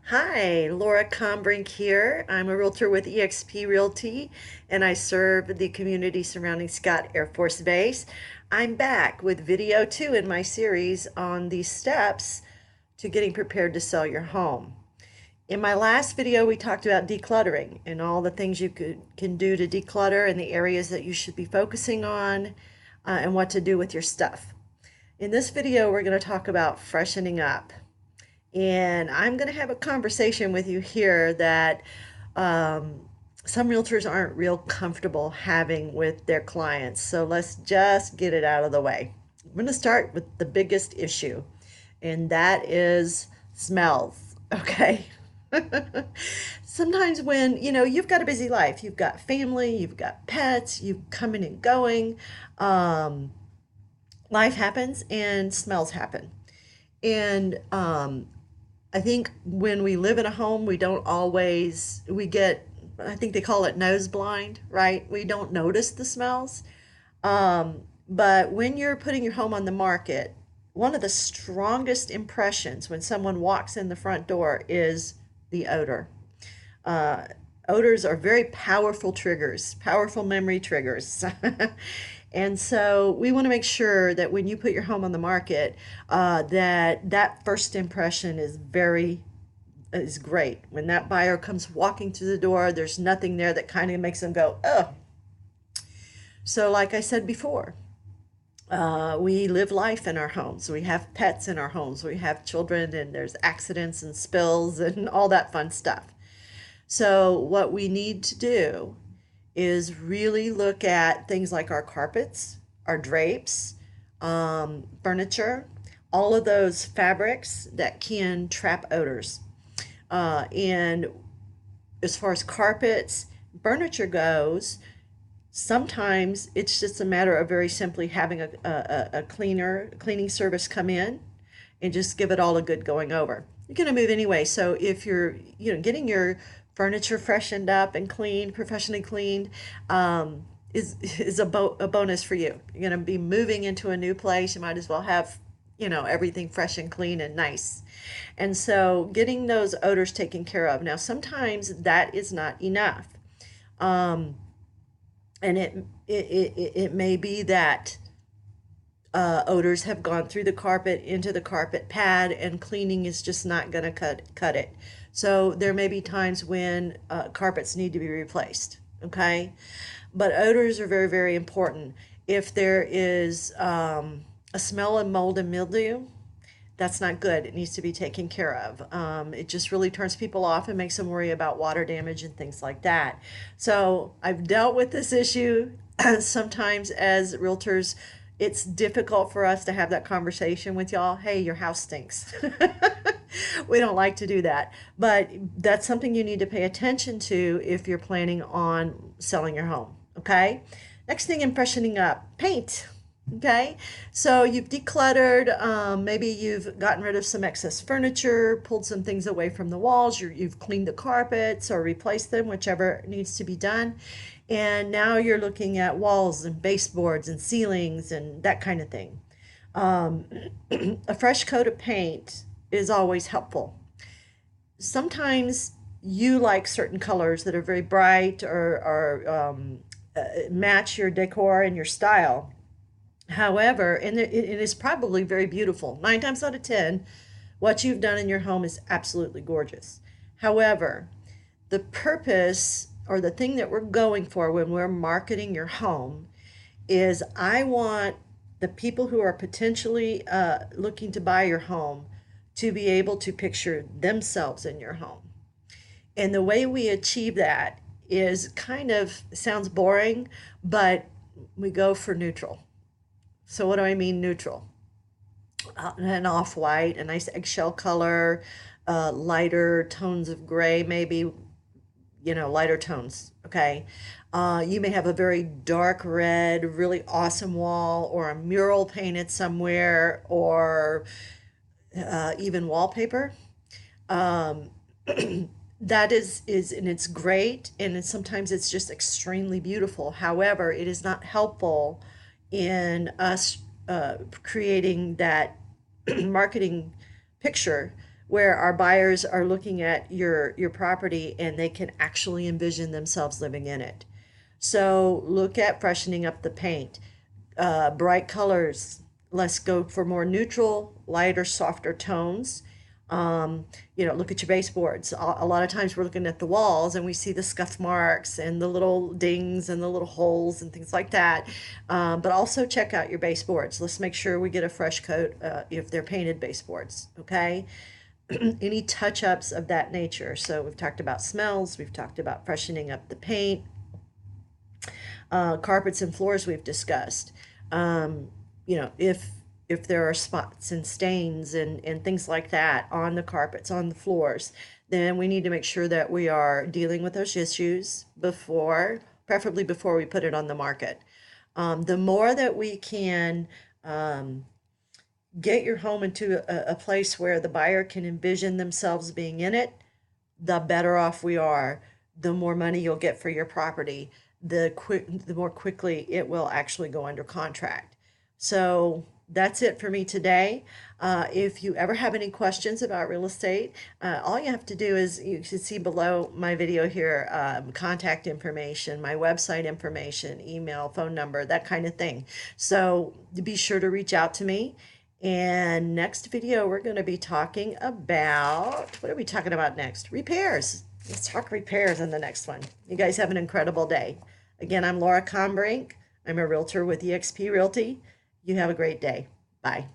Hi, Laura Kombrink here. I'm a realtor with EXP Realty and I serve the community surrounding Scott Air Force Base. I'm back with video 2 in my series on the steps to getting prepared to sell your home. In my last video, we talked about decluttering and all the things you can do to declutter and the areas that you should be focusing on and what to do with your stuff. In this video, we're going to talk about freshening up. And I'm going to have a conversation with you here that um, some realtors aren't real comfortable having with their clients. So let's just get it out of the way. I'm going to start with the biggest issue, and that is smells. Okay. Sometimes when, you've got a busy life, you've got family, you've got pets, you coming and going, um, life happens and smells happen. And I think when we live in a home, we don't always, we get, I think they call it nose blind, right? We don't notice the smells. But when you're putting your home on the market, one of the strongest impressions when someone walks in the front door is the odor. Uh, Odors are very powerful triggers, powerful memory triggers. And so we want to make sure that when you put your home on the market, that first impression is great. When that buyer comes walking through the door, there's nothing there that kind of makes them go, oh. So like I said before, we live life in our homes. We have pets in our homes. We have children, and there's accidents and spills and all that fun stuff. So what we need to do is really look at things like our carpets, our drapes, furniture, all of those fabrics that can trap odors. And as far as carpets, furniture goes, sometimes it's just a matter of very simply having a cleaning service come in and just give it all a good going over. You're going to move anyway, so if you're getting your furniture freshened up and cleaned, professionally cleaned, is a bonus for you. You're going to be moving into a new place. You might as well have everything fresh and clean and nice. And so getting those odors taken care of. Now sometimes that is not enough. Um, and it may be that odors have gone through the carpet into the carpet pad, and cleaning is just not going to cut it. So there may be times when carpets need to be replaced. Okay, but odors are very, very important. If there is a smell of mold and mildew, that's not good. It needs to be taken care of. It just really turns people off and makes them worry about water damage and things like that. So I've dealt with this issue. Sometimes as realtors, it's difficult for us to have that conversation with y'all. Hey, your house stinks. We don't like to do that, but that's something you need to pay attention to if you're planning on selling your home. Okay. Next thing in freshening up, paint. Okay, so you've decluttered, maybe you've gotten rid of some excess furniture, pulled some things away from the walls, you've cleaned the carpets or replaced them, whichever needs to be done. And now you're looking at walls and baseboards and ceilings and that kind of thing. Um, a fresh coat of paint is always helpful. Sometimes you like certain colors that are very bright or match your decor and your style. However, and it is probably very beautiful. 9 times out of 10, what you've done in your home is absolutely gorgeous. However, the purpose or the thing that we're going for when we're marketing your home is I want the people who are potentially looking to buy your home to be able to picture themselves in your home. And the way we achieve that is kind of sounds boring, but we go for neutral. So what do I mean neutral? An off-white, a nice eggshell color, lighter tones of gray, maybe, lighter tones, okay? You may have a very dark red, really awesome wall, or a mural painted somewhere, or even wallpaper. Um, that is and it's great, and sometimes it's just extremely beautiful. However, it is not helpful in us creating that marketing picture where our buyers are looking at your property and they can actually envision themselves living in it. So look at freshening up the paint, bright colors. Let's go for more neutral, lighter, softer tones. Look at your baseboards. A lot of times we're looking at the walls and we see the scuff marks and the little dings and the little holes and things like that. But also check out your baseboards. Let's make sure we get a fresh coat if they're painted baseboards, okay? Any touch-ups of that nature. So we've talked about smells, we've talked about freshening up the paint, carpets and floors we've discussed. If there are spots and stains and things like that on the carpets, on the floors, then we need to make sure that we are dealing with those issues before, preferably before we put it on the market. The more that we can get your home into a place where the buyer can envision themselves being in it, the better off we are. The more money you'll get for your property, the more quickly it will actually go under contract. So that's it for me today. If you ever have any questions about real estate, all you have to do is, you can see below my video here, contact information, my website information, email, phone number, that kind of thing. So be sure to reach out to me. And next video, we're going to be talking about, what are we talking about next? Repairs. Let's talk repairs in the next one. You guys have an incredible day. Again, I'm Laura Kombrink. I'm a realtor with EXP Realty. You have a great day. Bye.